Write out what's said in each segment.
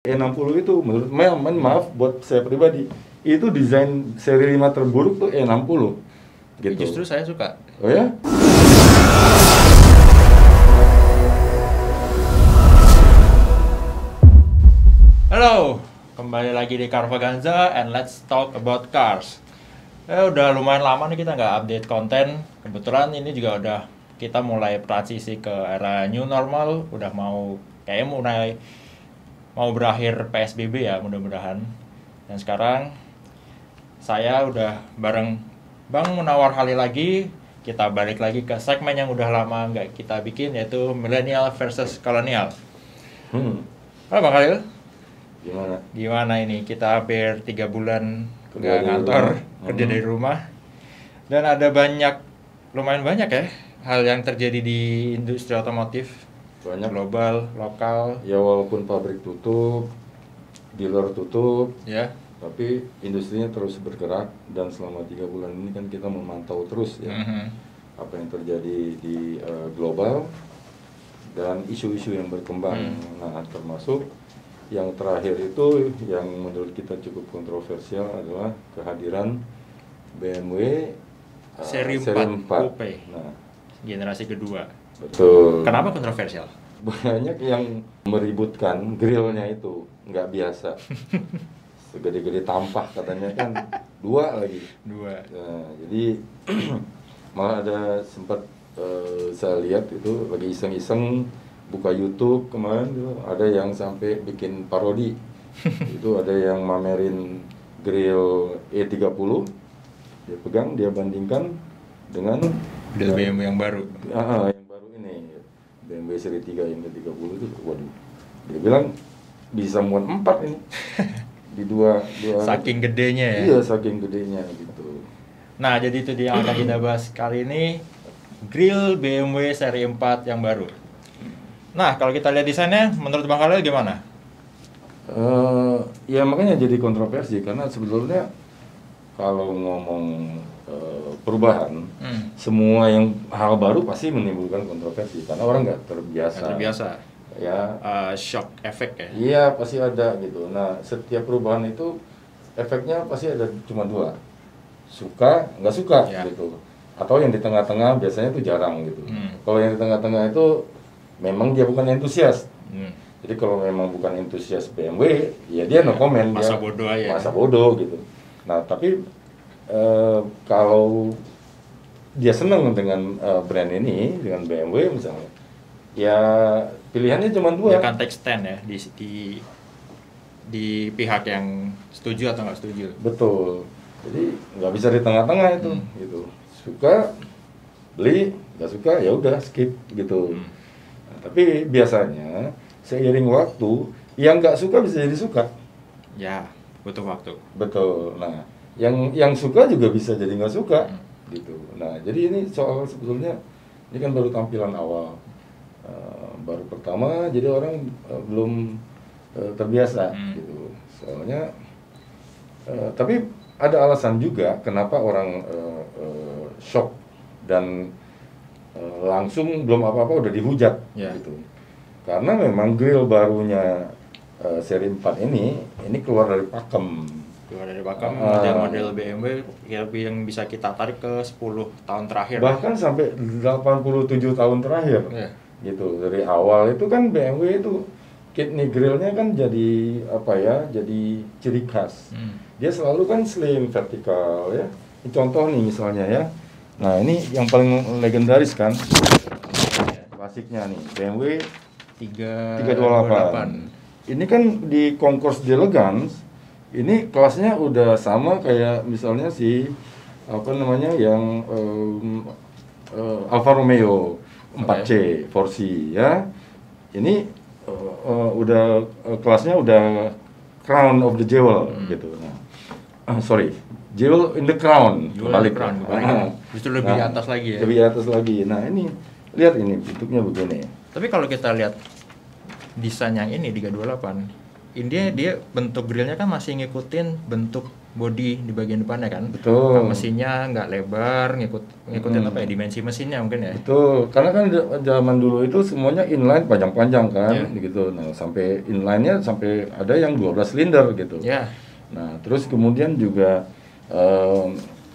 E60 itu menurut maaf buat saya pribadi, itu desain seri 5 terburuk tuh E60 gitu. Justru saya suka. Oh ya? Halo, kembali lagi di Carvaganza and let's talk about cars. Udah lumayan lama nih kita nggak update konten. Kebetulan ini juga udah kita mulai transisi ke era new normal. Udah mulai mau berakhir PSBB ya, mudah-mudahan. Dan sekarang saya udah bareng Bang Munawar Khalil lagi. Kita balik lagi ke segmen yang udah lama nggak kita bikin, yaitu millennial versus kolonial. Halo Bang Khalil. Gimana ini? Kita hampir 3 bulan nggak ngantor, kerja dari rumah. Dan ada lumayan banyak ya hal yang terjadi di industri otomotif. Banyak, global, lokal. Ya walaupun pabrik tutup, dealer tutup, ya, tapi industrinya terus bergerak. Dan selama 3 bulan ini kan kita memantau terus ya apa yang terjadi di global dan isu-isu yang berkembang. Nah, termasuk yang terakhir itu yang menurut kita cukup kontroversial adalah kehadiran BMW seri 4 Coupe, nah, generasi kedua. Betul. Kenapa kontroversial? Banyak yang meributkan grillnya itu nggak biasa. Segede-gede tampah katanya kan, 2 lagi. Nah, jadi malah ada sempat saya lihat itu lagi iseng-iseng buka YouTube kemarin tuh, ada yang sampai bikin parodi. Itu ada yang mamerin grill E30, dia pegang, dia bandingkan dengan BMW yang baru. Yang baru ini, BMW seri 3 yang ke-30 itu, waduh. Dia bilang bisa muat 4 ini. Di dua saking gedenya ya. Iya, saking gedenya gitu. Nah, jadi itu dia yang akan kita bahas kali ini, grill BMW seri 4 yang baru. Nah, kalau kita lihat desainnya, menurut Bang Khalil gimana? Ya makanya jadi kontroversi, karena sebetulnya kalau ngomong perubahan, semua yang hal baru pasti menimbulkan kontroversi, karena orang nggak terbiasa. Ya, shock efek ya? Iya, pasti ada gitu. Nah, setiap perubahan itu efeknya pasti ada cuma 2, suka, nggak suka ya, gitu. Atau yang di tengah-tengah biasanya itu jarang gitu. Kalau yang di tengah-tengah itu memang dia bukan entusias. Jadi kalau memang bukan entusias BMW, ya dia no comment, masa dia bodoh aja. Masa bodoh gitu. Nah, tapi kalau dia senang dengan brand ini, dengan BMW misalnya, ya pilihannya cuma 2. Dia kan take stand ya di pihak yang setuju atau nggak setuju. Betul. Jadi nggak bisa di tengah-tengah itu, gitu. Suka beli, nggak suka ya udah skip gitu. Tapi biasanya seiring waktu yang nggak suka bisa jadi suka. Ya, butuh waktu. Betul. Nah, yang suka juga bisa jadi nggak suka, gitu. Nah, jadi ini soal sebetulnya ini kan baru tampilan awal, baru pertama, jadi orang belum terbiasa, gitu. Soalnya, tapi ada alasan juga kenapa orang shock dan langsung belum apa-apa udah dihujat, gitu. Karena memang grill barunya seri 4 ini keluar dari pakem. Model-model BMW yang bisa kita tarik ke 10 tahun terakhir. Bahkan sampai 87 tahun terakhir, gitu. Dari awal itu kan BMW itu kidney grillnya kan jadi apa ya? Jadi ciri khas. Dia selalu kan slim, vertikal ya. Ini contoh nih misalnya ya. Nah, ini yang paling legendaris kan, klasiknya nih, BMW 328. Ini kan di Concours d'Elegance, ini kelasnya udah sama kayak misalnya yang Alfa Romeo 4C 4C ya. Ini udah kelasnya udah Crown of the Jewel gitu. Nah, Jewel in the Crown, balik. Justru lebih atas lagi ya. Lebih atas lagi. Nah, ini lihat ini bentuknya begini. Tapi kalau kita lihat desain yang ini 328, dia bentuk grillnya kan masih ngikutin bentuk body di bagian depannya kan. Betul. Nah, mesinnya nggak lebar, ngikutin apa ya, dimensi mesinnya mungkin ya. Betul, karena kan zaman dulu itu semuanya inline panjang-panjang kan, gitu. Nah, sampai inline-nya sampai ada yang 12 silinder gitu. Ya. Nah, terus kemudian juga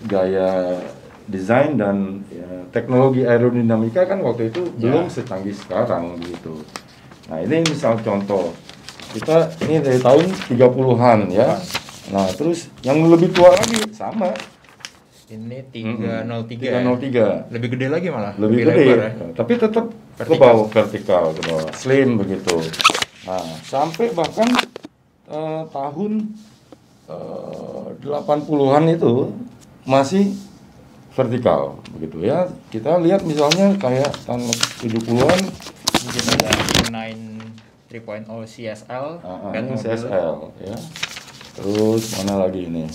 gaya desain dan teknologi aerodinamika kan waktu itu belum secanggih sekarang gitu. Nah, ini misal contoh, kita ini dari tahun 30-an ya. Nah, terus yang lebih tua lagi sama. Ini 303. 303. Lebih gede lagi malah. Lebih gede, lebar, ya? tapi tetap ke bawah, vertikal ke bawah, slim begitu. Nah, sampai bahkan tahun 80-an itu masih vertikal begitu ya. Kita lihat misalnya kayak tahun 70-an mungkin ada Inline 3.0 CSL kan, CSL ya. Terus mana lagi ini?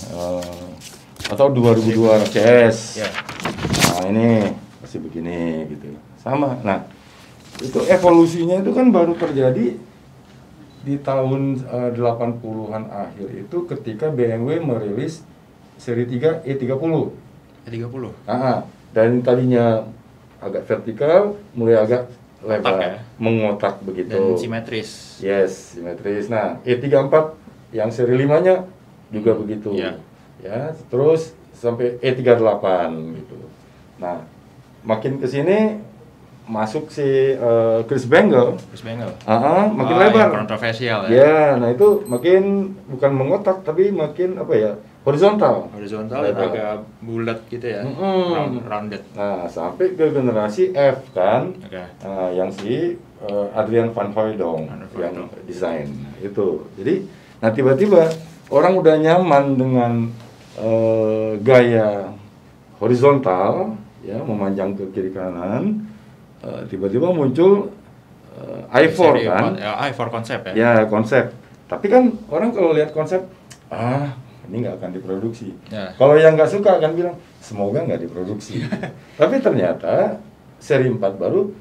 Atau 2002 CS. Ya. Nah, ini masih begini gitu. Sama. Nah, itu evolusinya itu kan baru terjadi di tahun 80-an akhir itu ketika BMW merilis seri 3 E30. E30. Dan tadinya agak vertikal, mulai agak lebar, ya? mengotak begitu. Dan simetris. Yes, simetris. Nah, E34 yang seri 5-nya juga begitu. Ya, terus sampai E38 gitu. Nah, makin ke sini masuk si Chris Bangle. Makin lebar. Kontroversial ya. Ya, nah itu makin bukan mengotak tapi makin apa ya? Horizontal. Horizontal ya, agak bulat gitu ya. Rounded. Nah, sampai ke generasi F kan. Yang si Adrian van Hooydonk yang desain itu. Jadi nah tiba-tiba orang udah nyaman dengan gaya horizontal ya, memanjang ke kiri kanan. Tiba-tiba muncul i4 kan. i4 konsep ya. Ya, konsep. Tapi kan orang kalau lihat konsep, ini nggak akan diproduksi. Kalau yang nggak suka akan bilang, semoga nggak diproduksi. Tapi ternyata seri 4 baru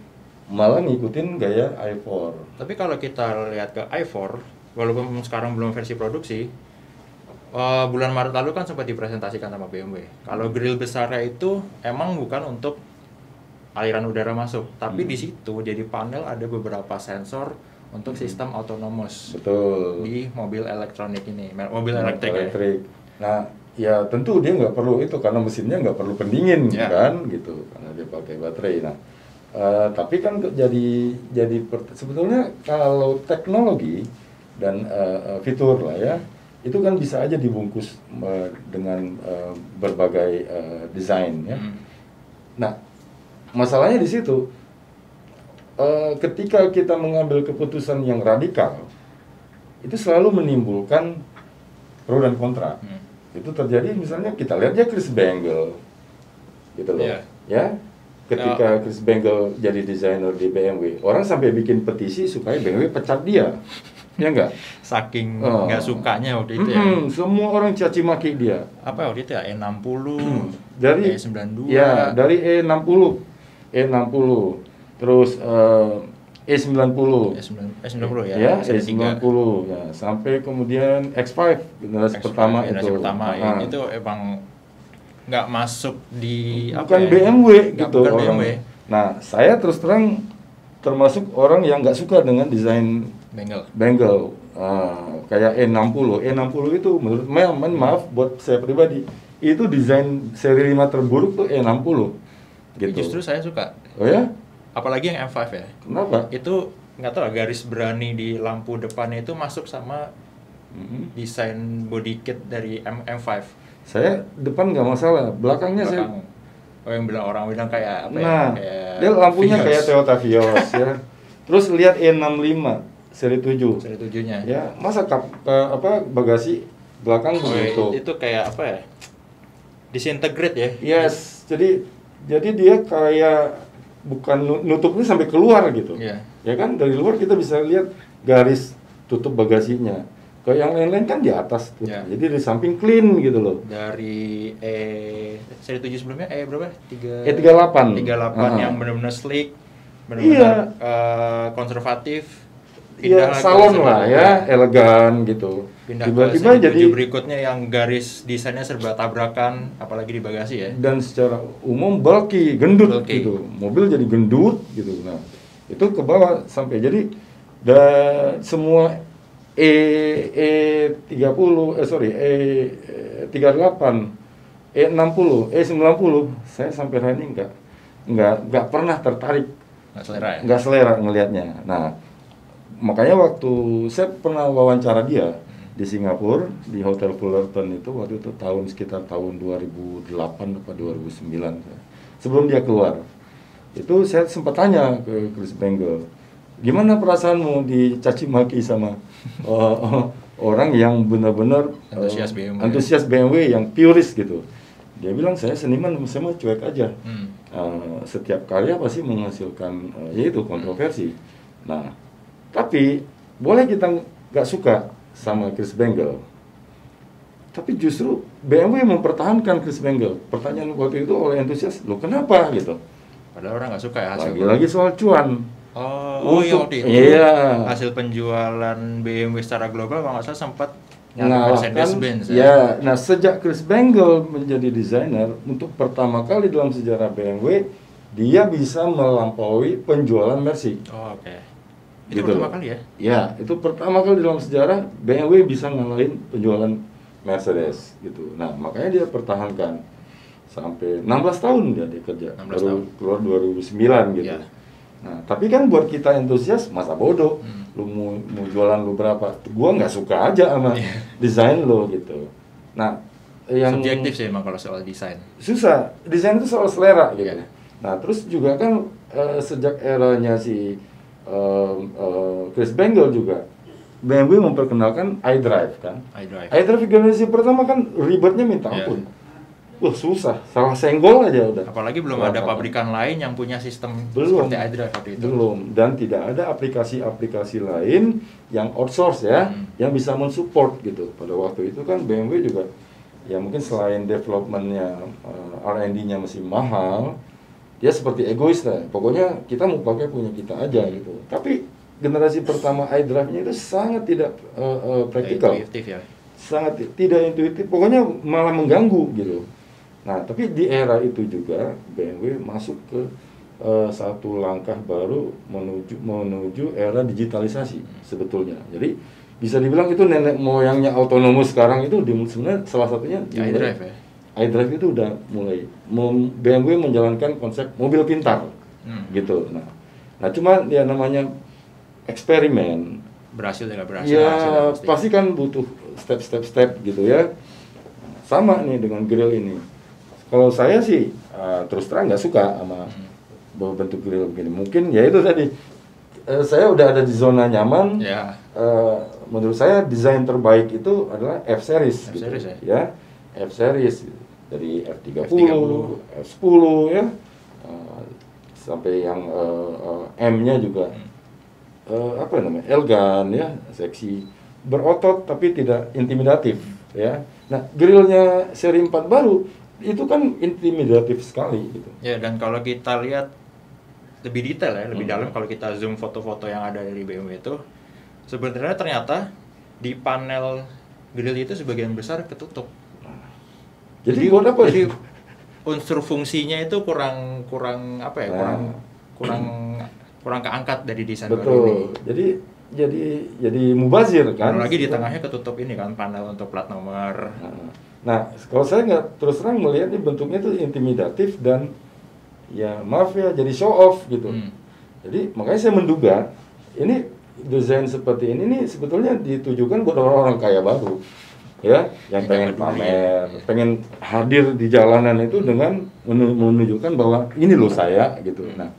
malah ngikutin gaya i4. Tapi kalau kita lihat ke i4, walaupun sekarang belum versi produksi, bulan Maret lalu kan sempat dipresentasikan sama BMW. Kalau grill besarnya itu emang bukan untuk aliran udara masuk, tapi di situ jadi panel ada beberapa sensor untuk sistem autonomous. Betul. Di mobil elektronik ini, mobil elektrik. Ya. Nah, ya tentu dia nggak perlu itu karena mesinnya nggak perlu pendingin kan, gitu, karena dia pakai baterai. Nah, tapi kan jadi sebetulnya kalau teknologi dan fitur lah ya, itu kan bisa aja dibungkus dengan berbagai desain ya. Nah, masalahnya di situ, ketika kita mengambil keputusan yang radikal, itu selalu menimbulkan pro dan kontra. Itu terjadi misalnya kita lihat ya Chris Bangle, gitu loh, ya. Ketika Chris Bangle jadi desainer di BMW, orang sampai bikin petisi supaya BMW pecat dia. Ya enggak? Saking nggak sukanya waktu itu ya. Semua orang caci maki dia. Apa waktu itu ya? E60, dari E92. Ya, dari E60, terus E90. E90 ya. Ya, E90 ya, sampai kemudian X5 generasi pertama itu. Itu emang nggak masuk di bukan BMW gitu bukan orang. BMW. Nah, saya terus terang termasuk orang yang nggak suka dengan desain Bangle. Kayak E60 itu menurut maaf buat saya pribadi, itu desain seri 5 terburuk tuh E60 gitu. Justru saya suka. Oh ya? Apalagi yang M5 ya. Kenapa? Itu nggak tahu, garis berani di lampu depannya itu masuk sama desain body kit dari M5. Saya depan nggak masalah, belakangnya saya. Yang orang bilang kayak apa ya? Kayak dia lampunya Vios. Kayak Toyota Vios ya. Terus lihat E65 seri 7. Seri 7-nya. Ya, masa bagasi belakang begitu. Itu kayak apa ya? Disintegrate ya. Yes. Jadi dia kayak bukan nutupnya sampai keluar gitu. Ya kan, dari luar kita bisa lihat garis tutup bagasinya. Kalau yang lain-lain kan di atas tuh. Jadi di samping clean gitu loh. Dari seri 7 sebelumnya berapa? E38 yang benar-benar sleek, benar-benar konservatif. pindah ya ke salon sebelah lah ya, elegan gitu. Pindah Tiba-tiba ke jadi jadi berikutnya yang garis desainnya serba tabrakan, apalagi di bagasi ya. dan secara umum bulky, gendut Bulky. gitu. Mobil jadi gendut gitu. Nah, itu ke bawah sampai jadi semua E30 E38 E60 E90 saya sampai hari ini nggak pernah tertarik, Nggak selera ya. nggak selera ngelihatnya. Nah, makanya waktu saya pernah wawancara dia di Singapura di Hotel Fullerton itu waktu itu sekitar tahun 2008 atau 2009 sebelum dia keluar itu saya sempat tanya ke Chris Bangle, gimana perasaanmu dicaci maki sama orang yang benar-benar antusias BMW yang purist gitu. Dia bilang saya seniman, saya mah cuek aja. Setiap karya pasti menghasilkan yaitu kontroversi. Nah, tapi boleh kita nggak suka sama Chris Bangle, tapi justru BMW mempertahankan Chris Bangle. Pertanyaan waktu itu oleh antusias, loh kenapa gitu? Padahal orang nggak suka ya hasil. Lagi-lagi soal cuan. Iya waktu itu iya. hasil penjualan BMW secara global kalau nggak salah sempat Mercedes-Benz ya. Nah, sejak Chris Bangle menjadi desainer untuk pertama kali dalam sejarah BMW, dia bisa melampaui penjualan Mercy. Oke. Itu gitu pertama kali ya? Ya, itu pertama kali dalam sejarah BMW bisa ngalahin penjualan Mercedes gitu. Nah, makanya dia pertahankan sampai 16 tahun dia kerja. Baru keluar 2009 gitu. Ya. Nah, tapi kan buat kita antusias masa bodoh. Lu mau jualan lu berapa? Gua nggak suka aja sama desain lo gitu. Nah, yang subjektif sih emang kalau soal desain. Susah. Desain itu soal selera gitu. Nah, terus juga kan sejak eranya si Chris Bangle juga BMW memperkenalkan iDrive kan. iDrive generasi pertama kan ribetnya minta ampun. Wah, susah, salah senggol aja udah. Apalagi belum ada pabrikan lain yang punya sistem seperti iDrive waktu itu. Belum, dan tidak ada aplikasi-aplikasi lain yang outsource ya, yang bisa mensupport gitu. Pada waktu itu kan BMW juga, ya mungkin selain developmentnya, R&D-nya masih mahal, dia seperti egois lah. Pokoknya kita mau pakai punya kita aja gitu. Tapi generasi pertama iDrive-nya itu sangat tidak praktikal, ya. Sangat tidak intuitif. Pokoknya malah mengganggu gitu. Nah, tapi di era itu juga BMW masuk ke satu langkah baru menuju era digitalisasi sebetulnya. Jadi bisa dibilang itu nenek moyangnya autonomous sekarang itu sebenarnya salah satunya iDrive ya. iDrive itu udah mulai BMW menjalankan konsep mobil pintar gitu. Nah cuma ya namanya eksperimen. Berhasil ya berhasil. Ya pasti kan butuh step gitu ya. Sama nih dengan grill ini. Kalau saya sih terus terang nggak suka sama bentuk grill begini. Mungkin ya itu tadi saya udah ada di zona nyaman. Ya. Menurut saya desain terbaik itu adalah F-Series. F-Series gitu. Ya. F-Series dari F30, F10 ya. Sampai yang M-nya juga apa namanya? Elegan ya, seksi, berotot tapi tidak intimidatif ya. Nah, grillnya seri 4 baru itu kan intimidatif sekali gitu. Ya, dan kalau kita lihat lebih detail ya, lebih dalam kalau kita zoom foto-foto yang ada dari BMW itu, sebenarnya ternyata di panel grill itu sebagian besar ketutup. Jadi buat apa? Jadi unsur fungsinya itu kurang apa ya? Kurang keangkat dari desain baru ini. Jadi mubazir kan. Lagi di tengahnya ketutup ini kan panel untuk plat nomor. Nah, kalau saya nggak terus terang melihatnya bentuknya itu intimidatif dan ya maaf ya jadi show off gitu. Jadi makanya saya menduga ini desain seperti ini nih sebetulnya ditujukan buat orang-orang kaya baru ya, yang pengen pamer, pengen hadir di jalanan itu dengan menunjukkan bahwa ini loh saya gitu. Nah,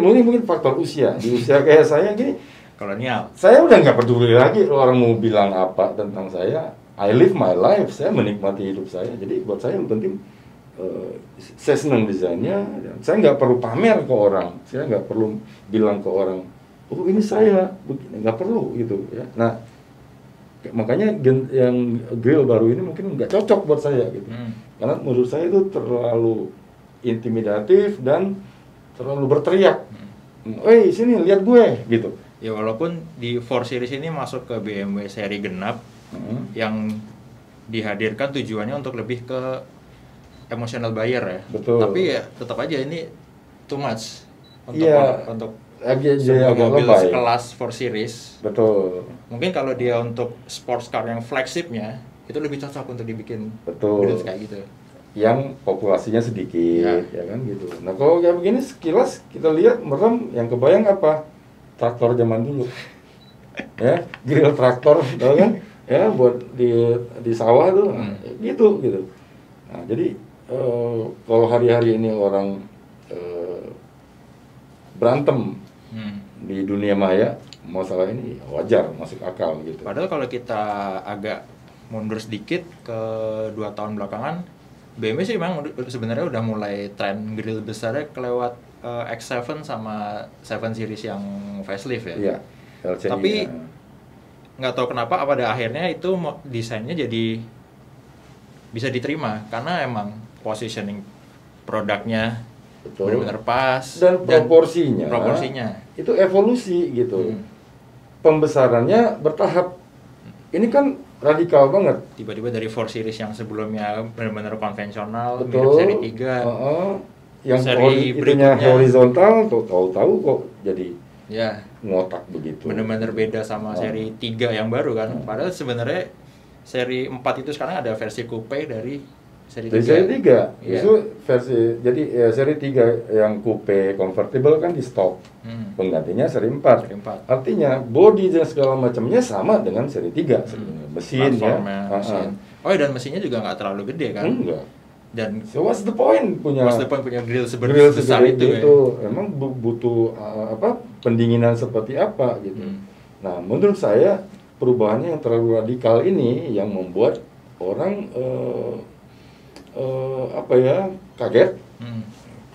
mungkin faktor usia. Di usia kayak saya gini, kolonial. Saya udah nggak peduli lagi orang mau bilang apa tentang saya. I live my life, saya menikmati hidup saya. Jadi buat saya yang penting saya senang desainnya. Saya nggak perlu pamer ke orang, saya nggak perlu bilang ke orang, oh ini saya, nggak perlu gitu ya. Nah, makanya yang grill baru ini mungkin nggak cocok buat saya gitu. Karena menurut saya itu terlalu intimidatif dan terlalu berteriak. Sini lihat gue gitu. Ya walaupun di 4 Series ini masuk ke BMW seri genap yang dihadirkan tujuannya untuk lebih ke emotional buyer ya. Betul. Tapi ya tetap aja ini too much untuk Iya, untuk agak sebuah agak mobil lebay. sekelas 4 Series. Betul. Mungkin kalau dia untuk sports car yang flagshipnya itu lebih cocok untuk dibikin Betul. grills kayak gitu. Yang populasinya sedikit, ya kan gitu. Nah kalau kayak begini sekilas kita lihat merem, yang kebayang apa? Traktor zaman dulu, ya, grill traktor, tau kan? Ya buat di sawah tuh, gitu. Nah jadi kalau hari-hari ini orang berantem di dunia maya, masalah ini wajar, masuk akal gitu. Padahal kalau kita agak mundur sedikit ke 2 tahun belakangan, BMW sih memang sebenarnya udah mulai tren grill besarnya kelewat X7 sama 7 Series yang facelift ya. Iya, LCI. Tapi nggak tahu kenapa pada akhirnya itu desainnya jadi bisa diterima karena emang positioning produknya Betul. benar-benar pas Dan proporsinya itu evolusi gitu. Pembesarannya bertahap. Ini kan radikal banget. tiba-tiba dari 4 Series yang sebelumnya benar-benar konvensional, mirip Betul. seri 3. Yang Seri itunya berikutnya. horizontal, tahu-tahu kok jadi Ya, ngotak begitu. benar-benar beda sama seri 3 yang baru kan. Padahal sebenarnya seri 4 itu sekarang ada versi coupe dari seri 3. Dari seri 3, Iya. itu versi, jadi ya, seri 3 yang coupe convertible kan di stop. Penggantinya seri 4. Seri 4. Artinya body dan segala macamnya sama dengan seri 3 sebenarnya. Mesin ya. Platformnya, mesin. Oh, dan mesinnya juga nggak terlalu gede kan? Enggak. Dan So what's the point punya Mas Depan punya grill grill sebesar segede itu ya. itu? Emang butuh pendinginan seperti apa gitu. Nah, menurut saya perubahannya yang terlalu radikal ini yang membuat orang kaget.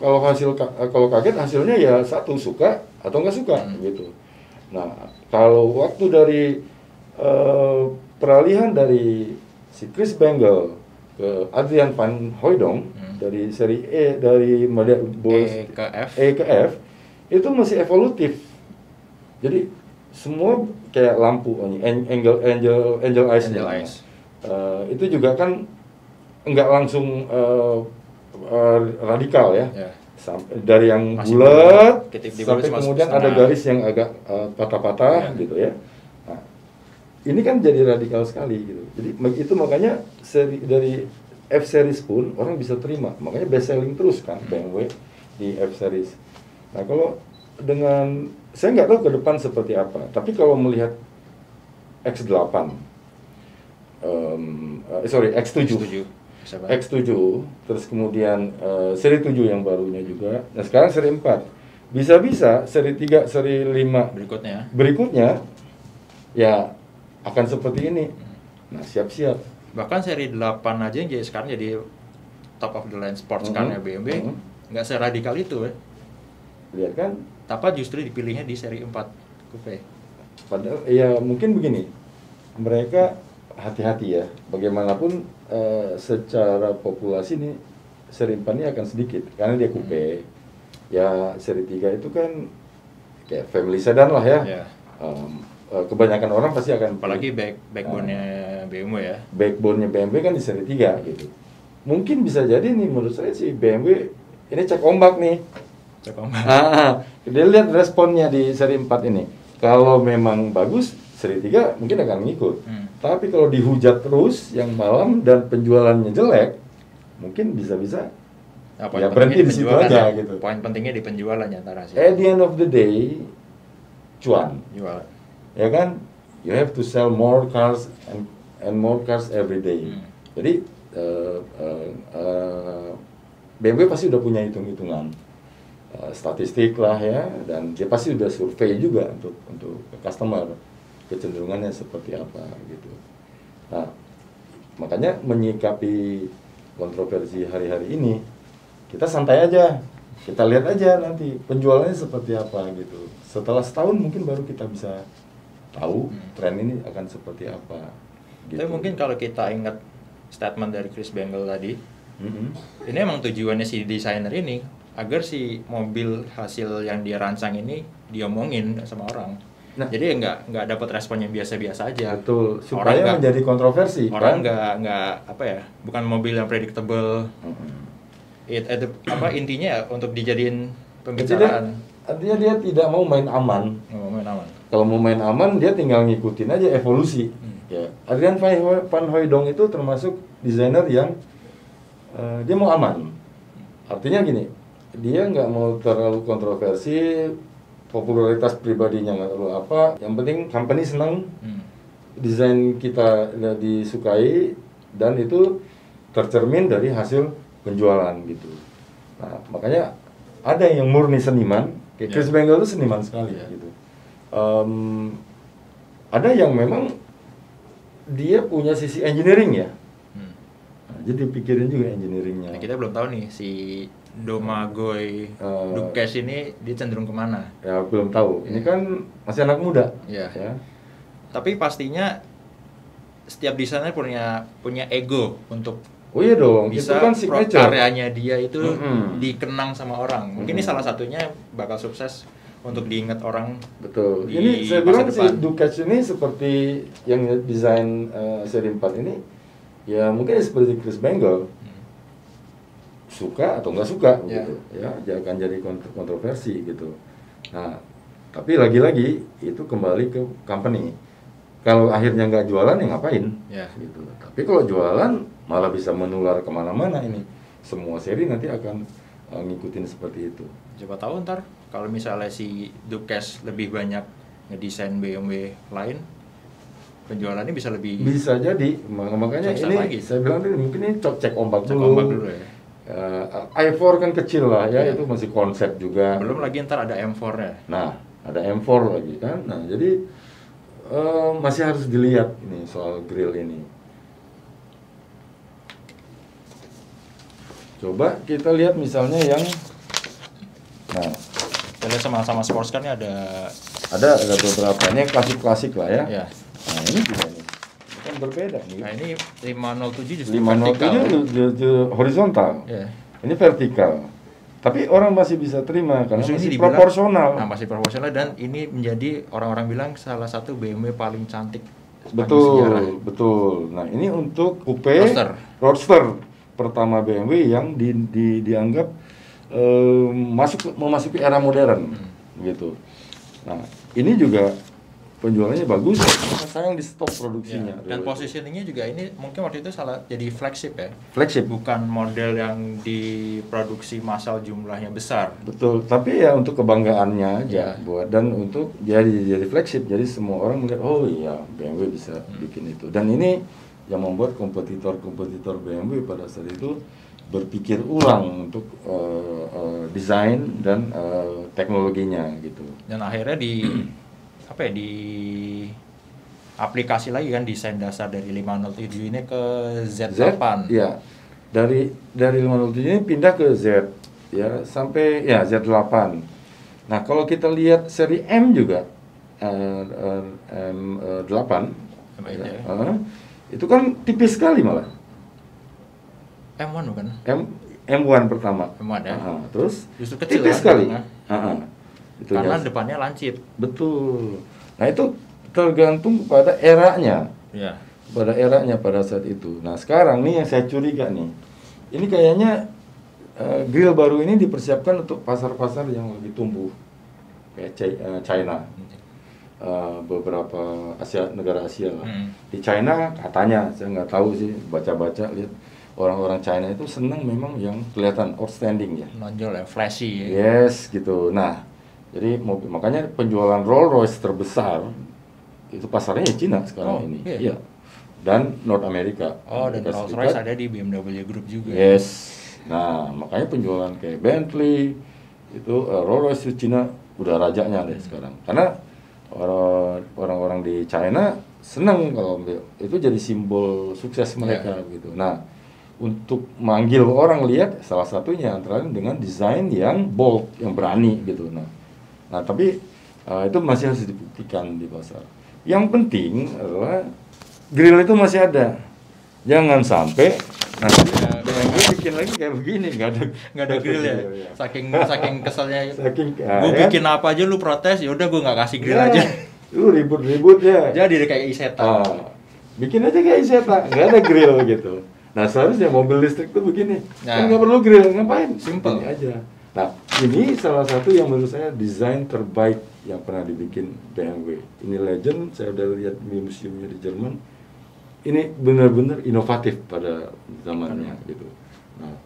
Kalau kaget hasilnya ya satu, suka atau nggak suka gitu. Nah, kalau waktu dari peralihan dari si Chris Bangle ke Adrian Van Hooydonk dari seri dari model E ke F. E ke F itu masih evolutif. Jadi semua kayak lampu angel eyes. Angel eyes. Itu juga kan nggak langsung radikal ya. Ya. Sampai dari yang Masih bulat titik di sampai bawah kemudian setengah. ada garis yang agak patah-patah gitu ya. Nah, ini kan jadi radikal sekali gitu. Jadi itu makanya dari F series pun orang bisa terima. Makanya best selling terus kan BMW di F series. Nah, kalau dengan saya nggak tahu ke depan seperti apa. Tapi kalau melihat X8 X7 X7, terus kemudian seri 7 yang barunya juga. Nah, sekarang seri 4. Bisa-bisa seri 3, seri 5 berikutnya ya akan seperti ini. Nah, siap-siap. Bahkan seri 8 aja yang sekarang jadi top of the line sports car-nya BMW nggak seradikal itu ya. Lihat kan? Tapi justru dipilihnya di seri 4 coupe. Padahal ya mungkin begini. Mereka hati-hati ya. Bagaimanapun secara populasi nih seri 4 ini akan sedikit karena dia coupe. Ya seri 3 itu kan kayak family sedan lah ya. Yeah. Kebanyakan orang pasti akan apalagi backbone-nya BMW ya. Backbone-nya BMW kan di seri 3 gitu. Mungkin bisa jadi nih menurut saya sih BMW ini cek ombak nih. Cek ombak. Dia lihat responnya di seri 4 ini. Kalau memang bagus, seri 3 mungkin akan ngikut. Tapi kalau dihujat terus yang malam dan penjualannya jelek, mungkin bisa-bisa ya berhenti di situ aja gitu. Poin pentingnya di penjualan ya antara sih. At the end of the day, cuan. Jual. Ya kan? You have to sell more cars and more cars every day. Jadi BMW pasti udah punya hitung-hitungan statistik lah ya, dan dia pasti udah survei juga untuk customer kecenderungannya seperti apa gitu. Nah, makanya menyikapi kontroversi hari-hari ini kita santai aja, kita lihat aja nanti penjualannya seperti apa gitu. Setelah setahun mungkin baru kita bisa tahu tren ini akan seperti apa. Gitu. Tapi mungkin kalau kita ingat statement dari Chris Bangle tadi, ini emang tujuannya si desainer ini agar si mobil hasil yang dia rancang ini diomongin sama orang. Nah. Jadi nggak dapat respon yang biasa-biasa aja. Betul, supaya menjadi kontroversi. Orang kan? nggak apa ya, bukan mobil yang predictable. Intinya ya untuk dijadiin pembicaraan. Artinya dia tidak mau main aman. Main aman. Kalau mau main aman, dia tinggal ngikutin aja evolusi. Ya, Adrian Van Hooydonk itu termasuk desainer yang dia mau aman. Artinya gini, dia nggak mau terlalu kontroversi, popularitas pribadinya nggak terlalu apa. Yang penting company senang, desain kita disukai, dan itu tercermin dari hasil penjualan gitu. Nah, makanya ada yang murni seniman, kayak Chris Bangle itu seniman sekali gitu. Ada yang memang dia punya sisi engineering ya. Nah, jadi pikirin juga engineeringnya. Nah, kita belum tahu nih si Domagoj Duques ini dia cenderung kemana? Ya belum tahu. Ini kan masih anak muda. Ya. Ya. Tapi pastinya setiap desainer punya ego untuk dong. Bisa itu kan signature. Karyanya dia itu dikenang sama orang. Mungkin ini salah satunya bakal sukses untuk diingat orang. Betul. Ini saya bilang si Duques ini seperti yang desain seri 4 ini, ya mungkin seperti Chris Bangle. Suka atau nggak suka gitu. Ya, jangan jadi kontroversi gitu. Nah, tapi lagi-lagi itu kembali ke company. Kalau akhirnya nggak jualan ya ngapain? Gitu. Tapi kalau jualan malah bisa menular kemana-mana ini. Semua seri nanti akan ngikutin seperti itu. Coba tahu ntar kalau misalnya si Duques lebih banyak ngedesain BMW lain, penjualannya bisa lebih. Bisa jadi. Makanya ini lagi. Saya bilang tadi mungkin ini cek ombak dulu. Ya. i4 kan kecil lah ya, itu masih konsep juga. Belum lagi ntar ada M4-nya. Nah, ada M4 lagi kan. Nah, jadi masih harus dilihat ini soal grill ini. Coba kita lihat misalnya yang kita lihat sama-sama sports car-nya ada beberapa. Ini klasik-klasik lah ya. Nah, ini juga nih. Ini kan berbeda nih. Nah, ini 507 justru 507 horizontal. Ini vertikal. Tapi orang masih bisa terima karena masih proporsional. Nah, masih proporsional dan ini menjadi orang-orang bilang salah satu BMW paling cantik. Betul, betul. Nah, ini untuk coupe roadster pertama BMW yang dianggap memasuki era modern gitu. Nah, ini juga penjualannya bagus, sayang di stop produksinya. Dan positioningnya juga ini mungkin waktu itu salah jadi flagship ya. Flagship, bukan model yang diproduksi massal jumlahnya besar. Betul, tapi ya untuk kebanggaannya aja buat dan untuk jadi flagship. Jadi semua orang melihat oh iya BMW bisa bikin itu. Dan ini yang membuat kompetitor BMW pada saat itu berpikir ulang untuk desain dan teknologinya gitu. Dan akhirnya di aplikasi lagi kan desain dasar dari 507 ini ke Z8. Ya. Dari 507 ini pindah ke Z ya sampai ya Z8. Nah, kalau kita lihat seri M juga M8 itu kan tipis sekali malah. M1 bukan? M1 pertama. M1 ya. Terus justru kecil tipis sekali. Itu karena depannya lancip. Betul. Nah, itu tergantung pada eranya. Pada eranya pada saat itu. Nah, sekarang nih yang saya curiga nih. Ini kayaknya grill baru ini dipersiapkan untuk pasar-pasar yang lagi tumbuh. Kayak China. Beberapa negara Asia lah. Di China katanya, saya nggak tahu sih, baca-baca lihat orang-orang China itu senang memang yang kelihatan outstanding ya. Nonjol ya, flashy ya. Yes, gitu. Nah, jadi makanya penjualan Rolls Royce terbesar itu pasarnya Cina sekarang ini. Iya. Dan North America. Dan Rolls Royce ada di BMW Group juga. Yes. Nah, makanya penjualan kayak Bentley itu Rolls Royce Cina udah rajanya deh sekarang. Karena orang-orang di China senang kalau itu jadi simbol sukses mereka gitu. Nah, untuk manggil orang lihat salah satunya antara lain dengan desain yang bold, yang berani gitu. Nah, tapi itu masih harus dibuktikan di pasar. Yang penting adalah grill itu masih ada. Jangan sampai nanti BMW bikin lagi kayak begini, nggak ada grill ya. Saking keselnya. Saking gue bikin apa aja lu protes, ya udah gue nggak kasih grill aja. Lu ribut-ribut ya. Jadi kayak Iseta. Bikin aja kayak Iseta, nggak ada grill gitu. Nah seharusnya mobil listrik tuh begini, Nah. kan nggak perlu grill, ngapain? Simple. Ini aja. Nah ini salah satu yang menurut saya desain terbaik yang pernah dibikin BMW. Ini legend, saya udah lihat di museumnya di Jerman. Ini benar-benar inovatif pada zamannya gitu. Nah,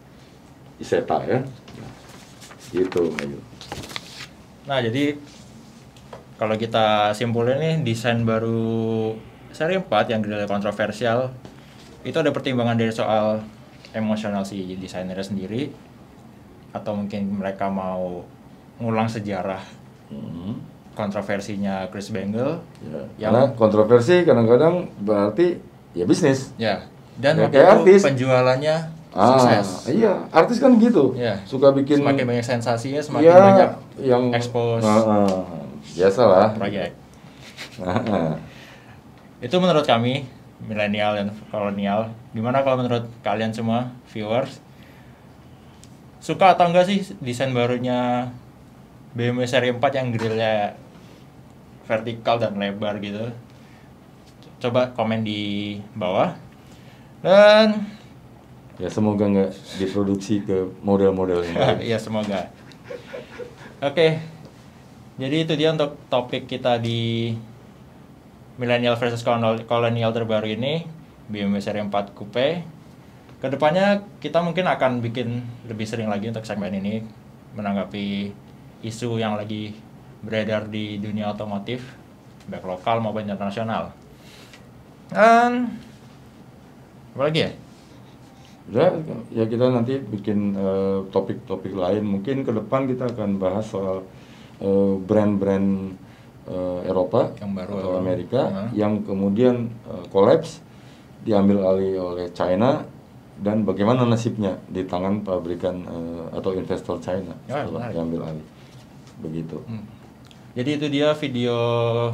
Iseta ya, nah, gitu Ayu. Nah, jadi kalau kita simpulin nih, desain baru seri 4 yang grillnya kontroversial itu ada pertimbangan dari soal emosional si desainernya sendiri, atau mungkin mereka mau ngulang sejarah kontroversinya Chris Bangle ya, karena kontroversi kadang-kadang berarti ya bisnis ya, dan ya, waktu kayak itu artis penjualannya sukses. Iya, artis kan gitu Ya. suka bikin Semakin banyak sensasinya, semakin ya, banyak yang expose biasalah proyek. Itu menurut kami milenial dan kolonial. Gimana kalau menurut kalian semua viewers? Suka atau enggak sih desain barunya BMW seri 4 yang grillnya vertikal dan lebar gitu? Coba komen di bawah. Dan ya semoga nggak diproduksi ke model-model yang lain. iya, semoga. Oke. Jadi itu dia untuk topik kita di millennial versus kolonial terbaru ini, BMW seri 4 Coupe. Kedepannya kita mungkin akan bikin lebih sering lagi untuk segmen ini, menanggapi isu yang lagi beredar di dunia otomotif, baik lokal maupun internasional. Dan apa lagi ya? Ya kita nanti bikin topik-topik lain. Mungkin ke depan kita akan bahas soal brand-brand Eropa Yang baru atau Amerika ya. yang kemudian kolaps, diambil alih oleh China, dan bagaimana nasibnya di tangan pabrikan atau investor China setelah diambil alih. Begitu. Jadi itu dia video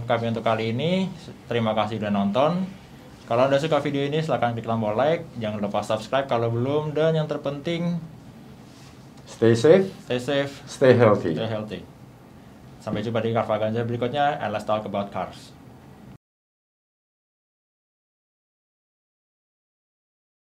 kami untuk kali ini. Terima kasih udah nonton. Kalau Anda suka video ini silahkan klik tombol like, jangan lupa subscribe kalau belum, dan yang terpenting Stay safe, stay safe, stay healthy. stay healthy. Sampai jumpa di Carvaganza berikutnya, and let's talk about cars.